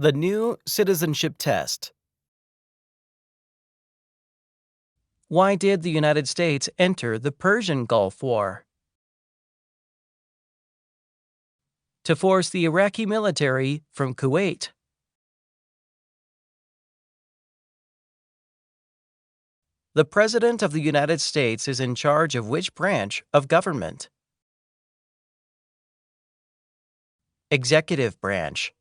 The new citizenship test. Why did the United States enter the Persian Gulf War? To force the Iraqi military from Kuwait. The President of the United States is in charge of which branch of government? Executive branch.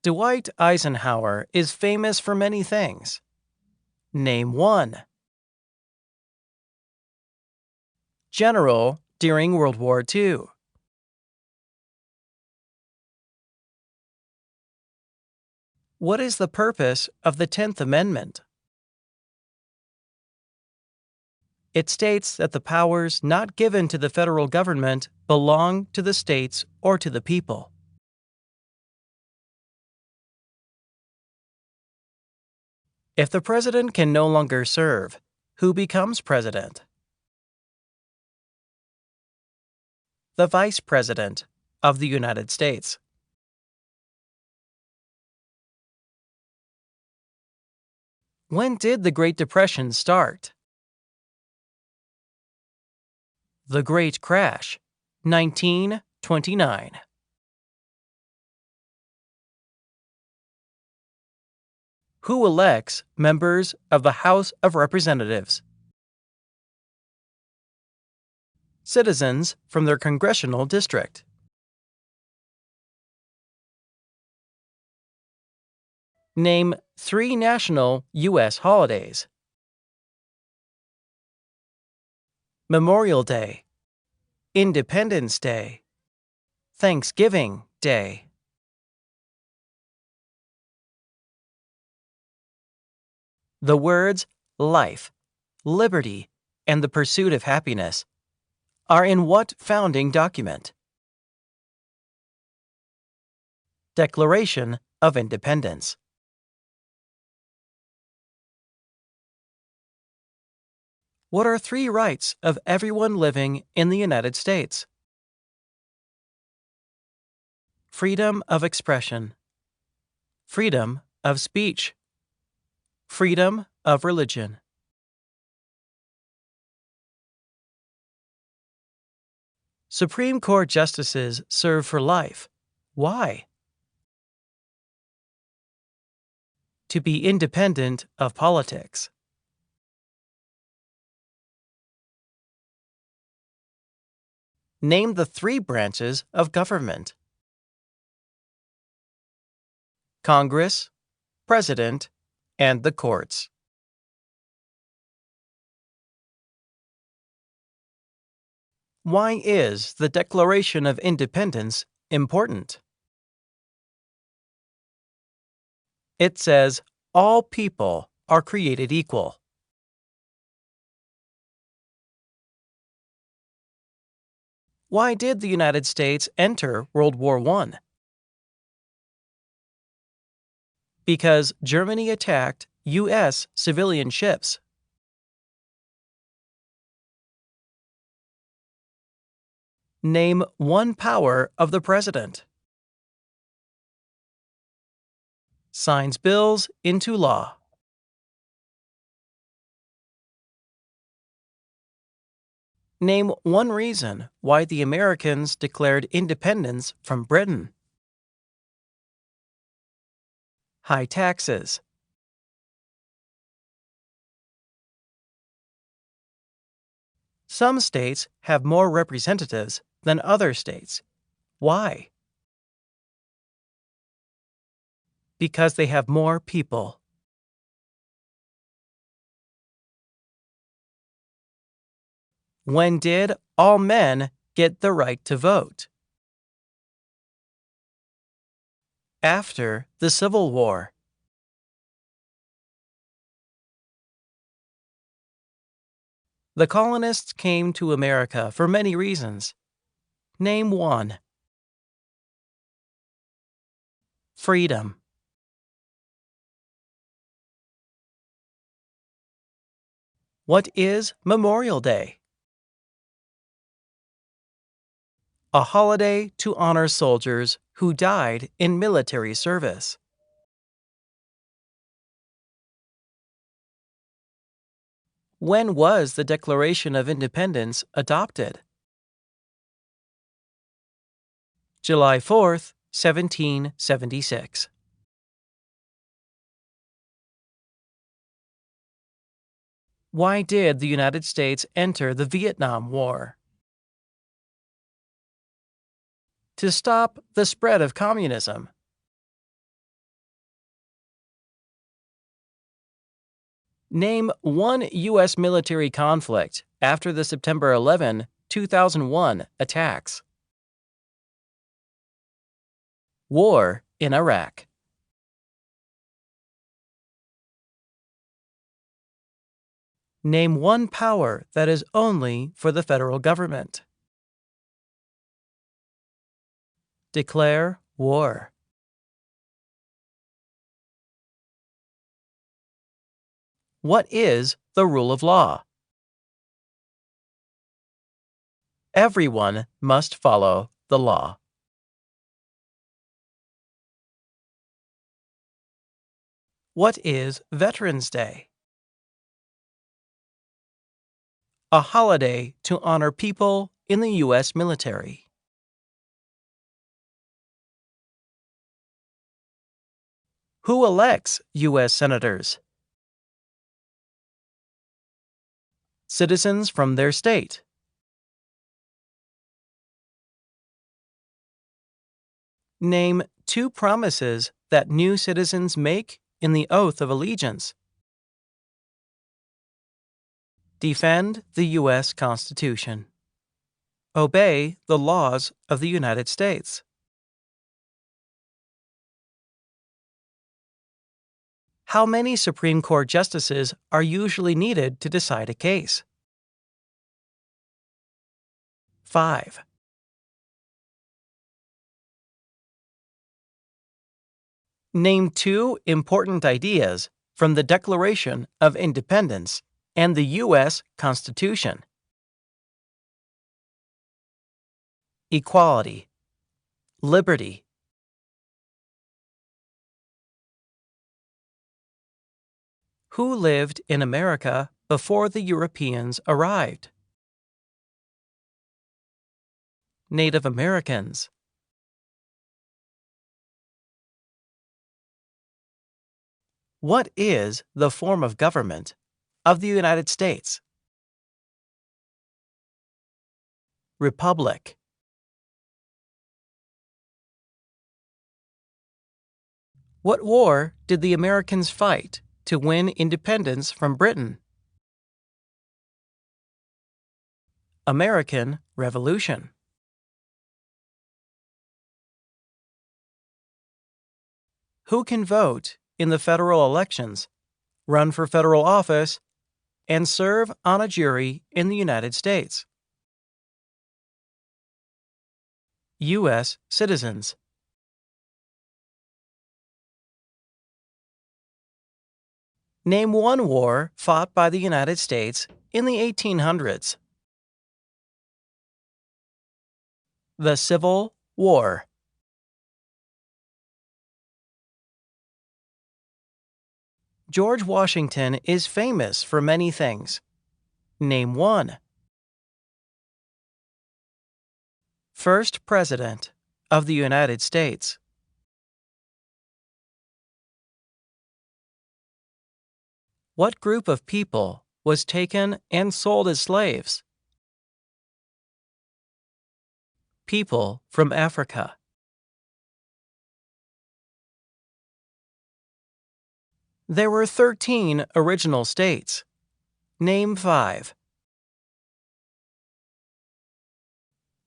Dwight Eisenhower is famous for many things. Name one. General during World War II. What is the purpose of the 10th Amendment? It states that the powers not given to the federal government belong to the states or to the people. If the president can no longer serve, who becomes president? The Vice President of the United States. When did the Great Depression start? The Great Crash, 1929. Who elects members of the House of Representatives? Citizens from their congressional district. Name 3 national U.S. holidays. Memorial Day, Independence Day, Thanksgiving Day. The words life, liberty, and the pursuit of happiness are in what founding document? Declaration of Independence. What are 3 rights of everyone living in the United States? Freedom of expression, freedom of speech, freedom of religion. Supreme Court justices serve for life. Why? To be independent of politics. Name the 3 branches of government. Congress, President, and the courts. Why is the Declaration of Independence important? It says all people are created equal. Why did the United States enter World War I? Because Germany attacked U.S. civilian ships. Name 1 power of the president. Signs bills into law. Name 1 reason why the Americans declared independence from Britain. High taxes. Some states have more representatives than other states. Why? Because they have more people. When did all men get the right to vote? After the Civil War. The colonists came to America for many reasons. Name 1. Freedom. What is Memorial Day? A holiday to honor soldiers who died in military service. When was the Declaration of Independence adopted? July 4th, 1776. Why did the United States enter the Vietnam War? To stop the spread of communism. Name one U.S. military conflict after the September 2001 attacks. War in Iraq. Name one power that is only for the federal government. Declare war. What is the rule of law? Everyone must follow the law. What is Veterans Day? A holiday to honor people in the U.S. military. Who elects U.S. senators? Citizens from their state. Name two promises that new citizens make in the oath of allegiance. Defend the U.S. Constitution. Obey the laws of the United States. How many Supreme Court justices are usually needed to decide a case? 5. Name two important ideas from the Declaration of Independence and the U.S. Constitution. Equality. Liberty. Who lived in America before the Europeans arrived? Native Americans. What is the form of government of the United States? Republic. What war did the Americans fight to win independence from Britain? American Revolution. Who can vote in the federal elections, run for federal office, and serve on a jury in the United States? U.S. citizens. Name one war fought by the United States in the 1800s. The Civil War. George Washington is famous for many things. Name one. First President of the United States. What group of people was taken and sold as slaves? People from Africa. There were 13 original states. Name 5.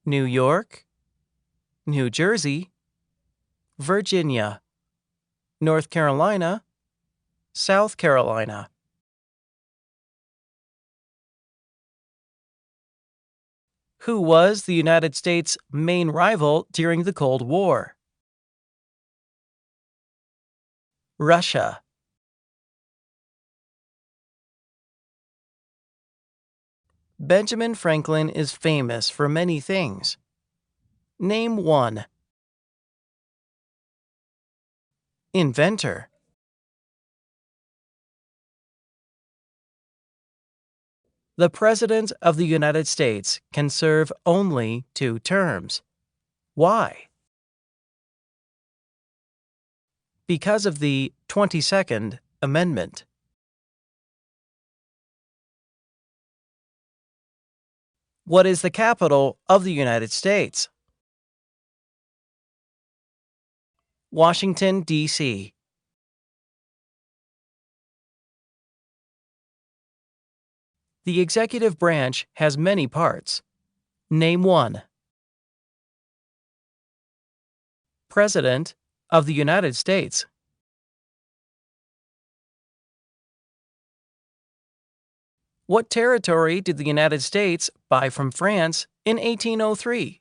New York, New Jersey, Virginia, North Carolina, South Carolina. Who was the United States' main rival during the Cold War? Russia. Benjamin Franklin is famous for many things. Name one. Inventor. The President of the United States can serve only 2 terms. Why? Because of the 22nd Amendment. What is the capital of the United States? Washington, D.C. The executive branch has many parts. Name one. President of the United States. What territory did the United States buy from France in 1803?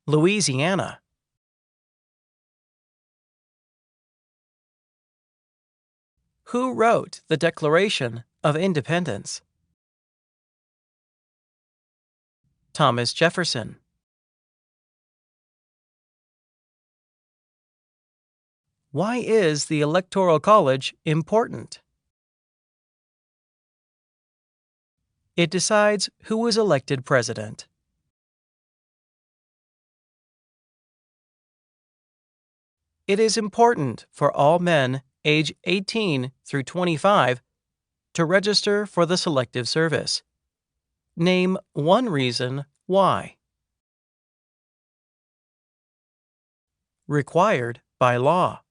Louisiana. Who wrote the Declaration of Independence? Thomas Jefferson. Why is the Electoral College important? It decides who is elected president. It is important for all men age 18 through 25 to register for the Selective Service. Name one reason why. Required by law.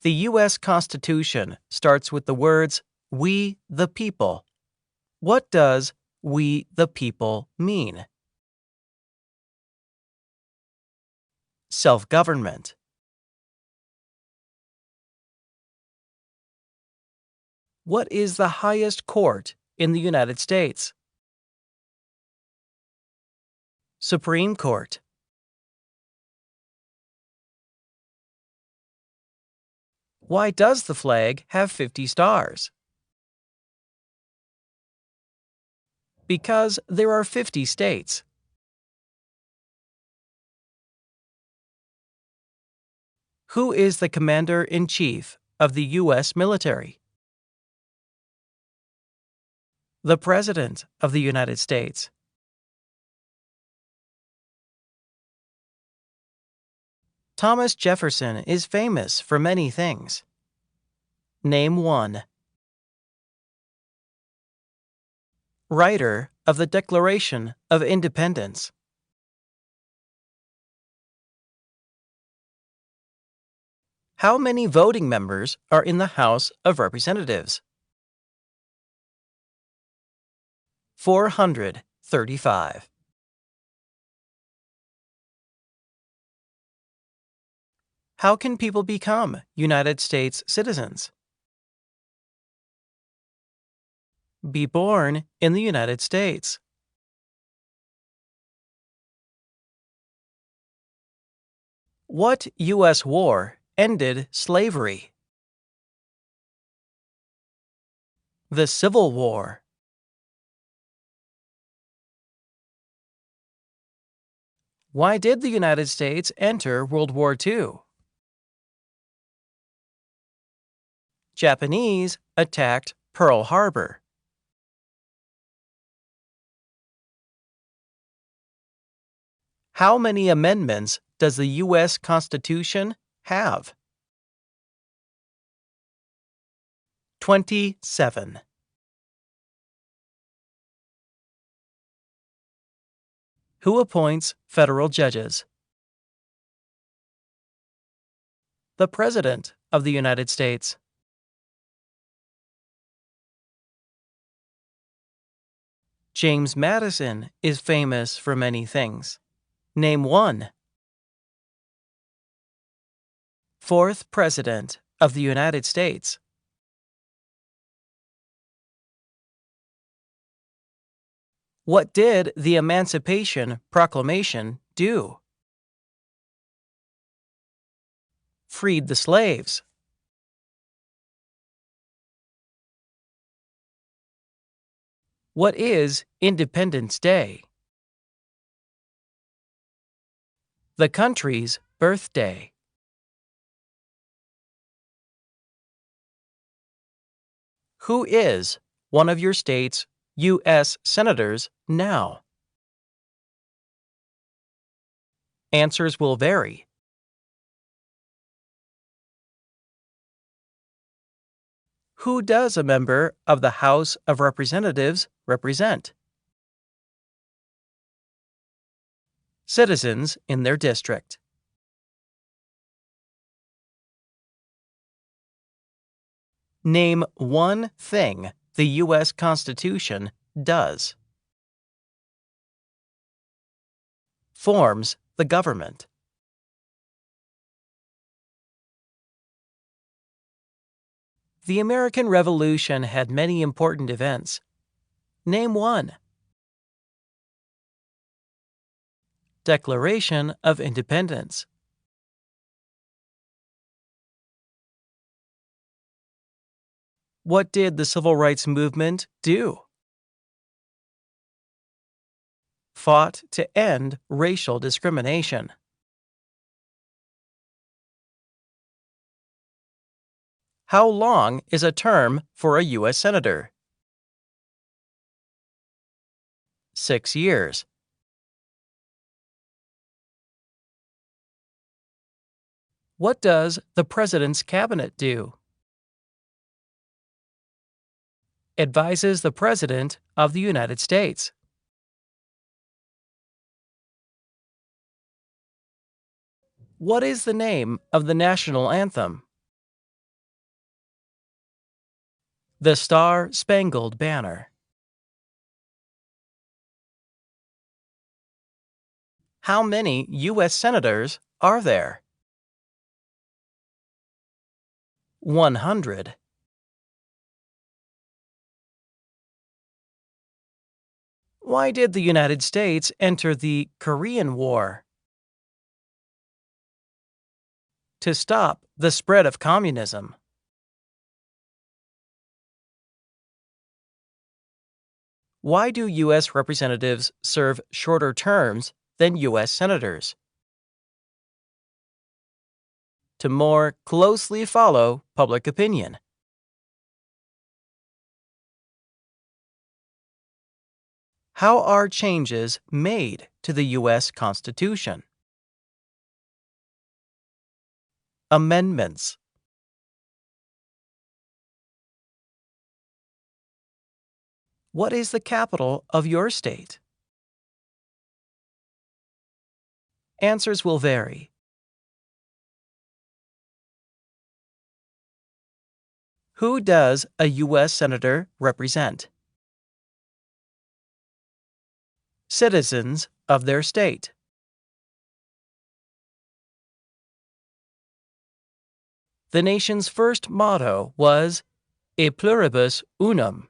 The U.S. Constitution starts with the words, "We the people." What does "we the people" mean? Self-government. What is the highest court in the United States? Supreme Court. Why does the flag have 50 stars? Because there are 50 states. Who is the Commander-in-Chief of the U.S. military? The President of the United States. Thomas Jefferson is famous for many things. Name one. Writer of the Declaration of Independence. How many voting members are in the House of Representatives? 435. How can people become United States citizens? Be born in the United States. What U.S. war ended slavery? The Civil War. Why did the United States enter World War II? Japanese attacked Pearl Harbor. How many amendments does the U.S. Constitution have? 27. Who appoints federal judges? The President of the United States. James Madison is famous for many things. Name one. Fourth President of the United States. What did the Emancipation Proclamation do? Freed the slaves. What is Independence Day? The country's birthday. Who is one of your state's U.S. senators now? Answers will vary. Who does a member of the House of Representatives represent? Citizens in their district. Name one thing the U.S. Constitution does. Forms the government. The American Revolution had many important events. Name one. Declaration of Independence. What did the Civil Rights Movement do? Fought to end racial discrimination. How long is a term for a U.S. Senator? 6 years. What does the President's Cabinet do? Advises the President of the United States. What is the name of the national anthem? The Star-Spangled Banner. How many U.S. senators are there? 100. Why did the United States enter the Korean War? To stop the spread of communism. Why do U.S. representatives serve shorter terms than U.S. senators? To more closely follow public opinion. How are changes made to the U.S. Constitution? Amendments. What is the capital of your state? Answers will vary. Who does a U.S. Senator represent? Citizens of their state. The nation's first motto was E pluribus unum.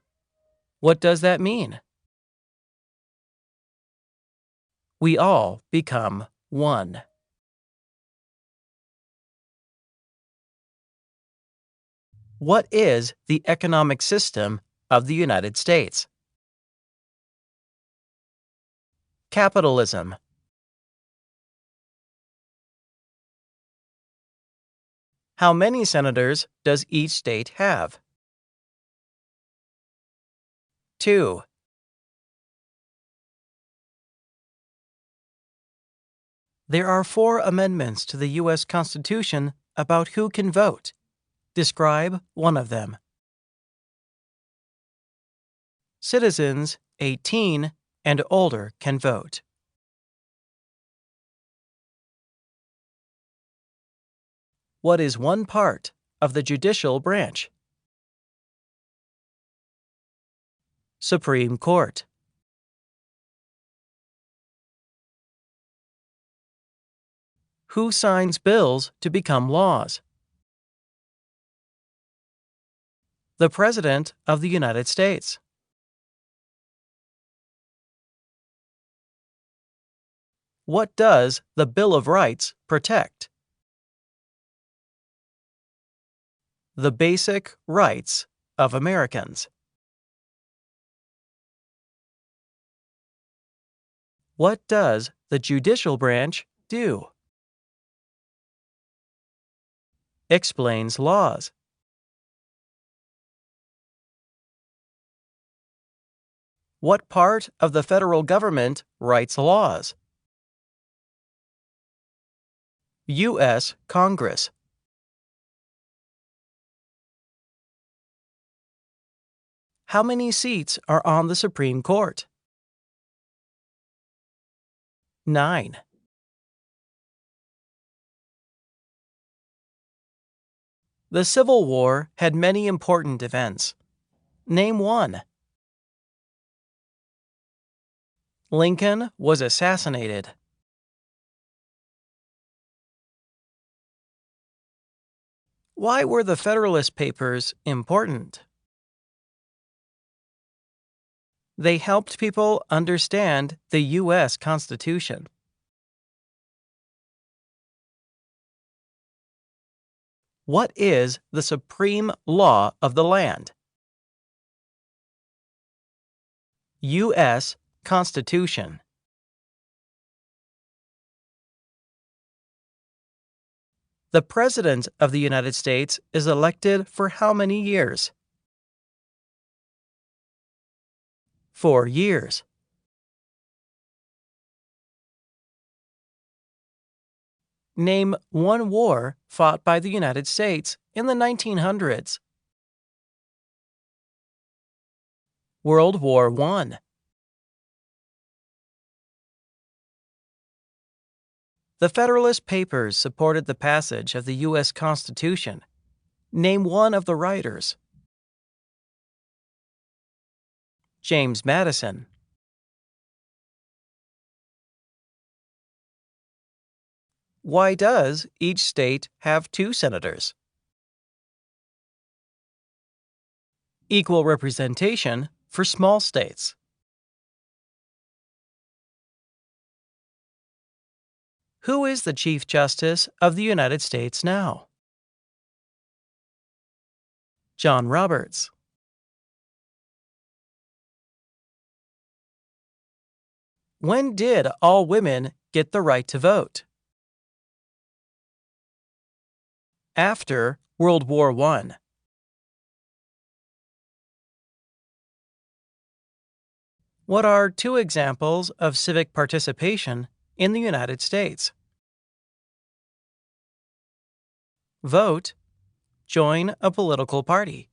What does that mean? We all become one. What is the economic system of the United States? Capitalism. How many senators does each state have? 2. There are 4 amendments to the U.S. Constitution about who can vote. Describe one of them. Citizens 18 and older can vote. What is one part of the judicial branch? Supreme Court. Who signs bills to become laws? The President of the United States. What does the Bill of Rights protect? The basic rights of Americans. What does the judicial branch do? Explains laws. What part of the federal government writes laws? U.S. Congress. How many seats are on the Supreme Court? 9. The Civil War had many important events. Name one. Lincoln was assassinated. Why were the Federalist Papers important? They helped people understand the U.S. Constitution. What is the supreme law of the land? U.S. Constitution. The President of the United States is elected for how many years? 4 years. Name one war fought by the United States in the 1900s. World War I. The Federalist Papers supported the passage of the U.S. Constitution. Name one of the writers. James Madison. Why does each state have 2 senators? Equal representation for small states. Who is the Chief Justice of the United States now? John Roberts. When did all women get the right to vote? After World War I. What are 2 examples of civic participation in the United States? Vote. Join a political party.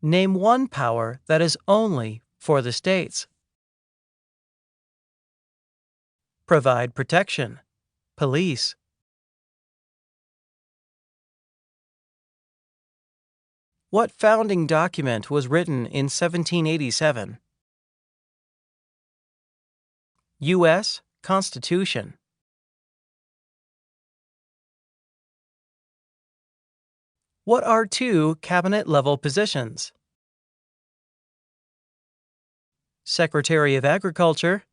Name one power that is only for the states. Provide protection. Police. What founding document was written in 1787? U.S. Constitution. What are 2 cabinet-level positions? Secretary of Agriculture,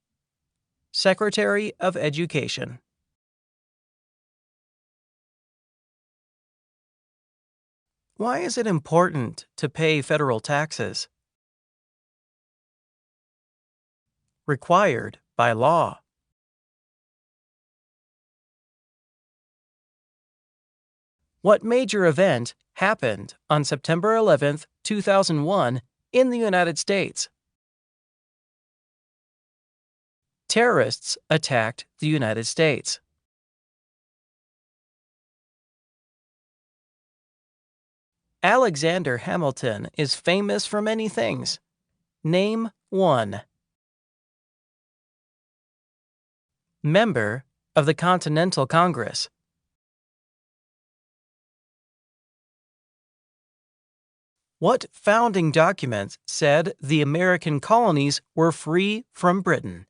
Secretary of Education. Why is it important to pay federal taxes? Required by law. What major event happened on September 11, 2001 in the United States? Terrorists attacked the United States. Alexander Hamilton is famous for many things. Name one. Member of the Continental Congress. What founding document said the American colonies were free from Britain?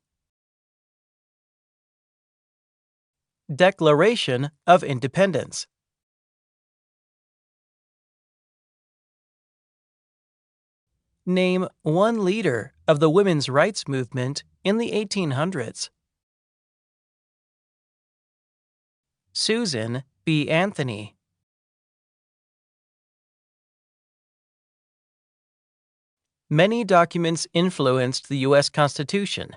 Declaration of Independence. Name one leader of the women's rights movement in the 1800s. Susan B. Anthony. Many documents influenced the U.S. Constitution.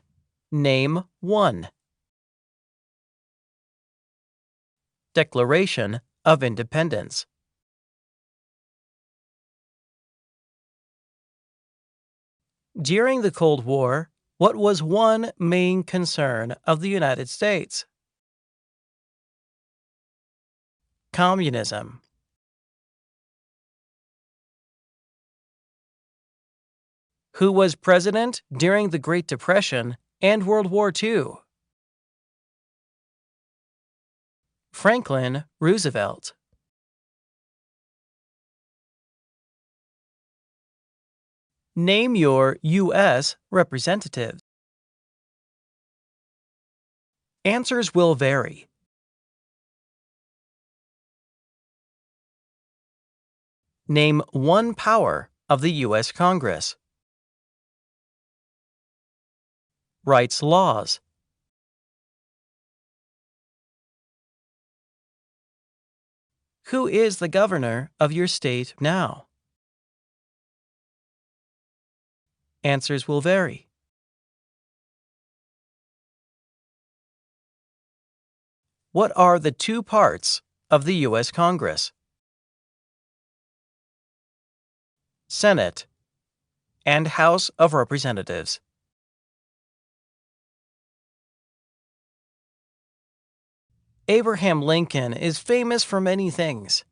Name one. Declaration of Independence. During the Cold War, what was one main concern of the United States? Communism. Who was president during the Great Depression and World War II? Franklin Roosevelt. Name your U.S. representatives. Answers will vary. Name one power of the U.S. Congress. Writes laws. Who is the governor of your state now? Answers will vary. What are the two parts of the U.S. Congress? Senate and House of Representatives. Abraham Lincoln is famous for many things.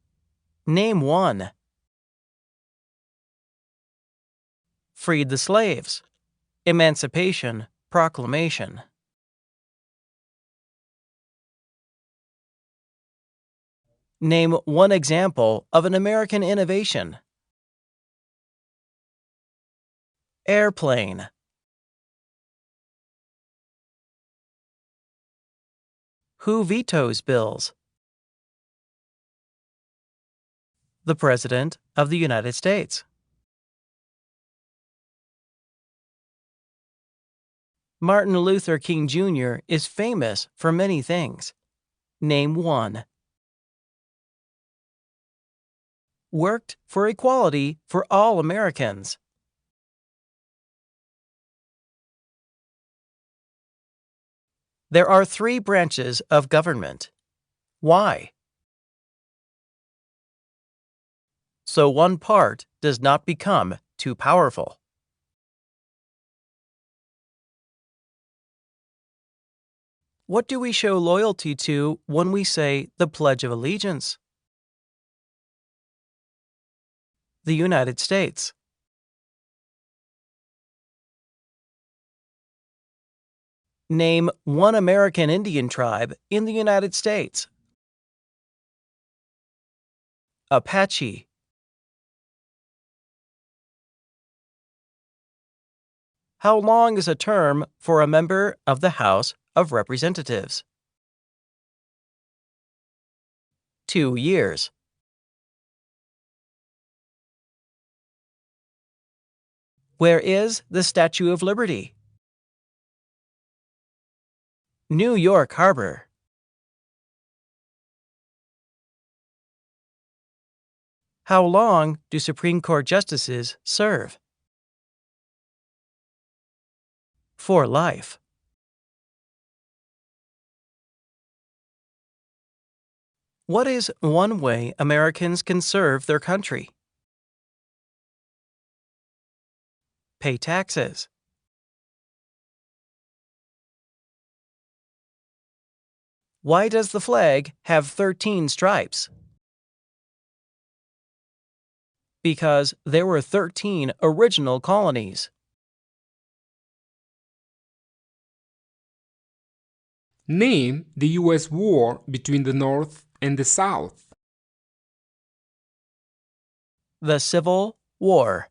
Name one. Freed the slaves. Emancipation Proclamation. Name one example of an American innovation. Airplane. Who vetoes bills? The President of the United States. Martin Luther King Jr. is famous for many things. Name one. Worked for equality for all Americans. There are three branches of government. Why? So one part does not become too powerful. What do we show loyalty to when we say the Pledge of Allegiance? The United States. Name one American Indian tribe in the United States. Apache. How long is a term for a member of the House of Representatives? 2 years. Where is the Statue of Liberty? New York Harbor. How long do Supreme Court justices serve? For life. What is one way Americans can serve their country? Pay taxes. Why does the flag have 13 stripes? Because there were 13 original colonies. Name the U.S. war between the North and the South. The Civil War.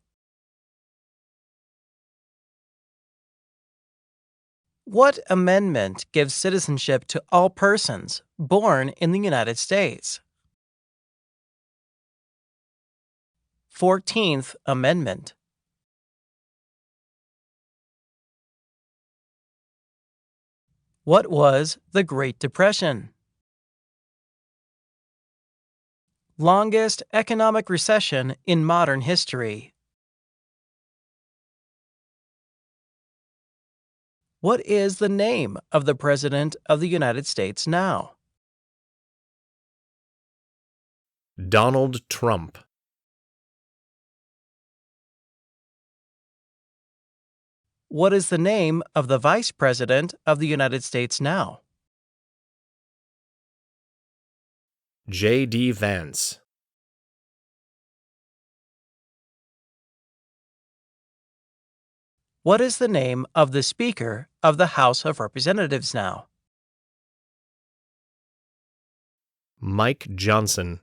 What amendment gives citizenship to all persons born in the United States? 14th Amendment. What was the Great Depression? Longest economic recession in modern history. What is the name of the President of the United States now? Donald Trump. What is the name of the Vice President of the United States now? J.D. Vance. What is the name of the Speaker of the House of Representatives now? Mike Johnson.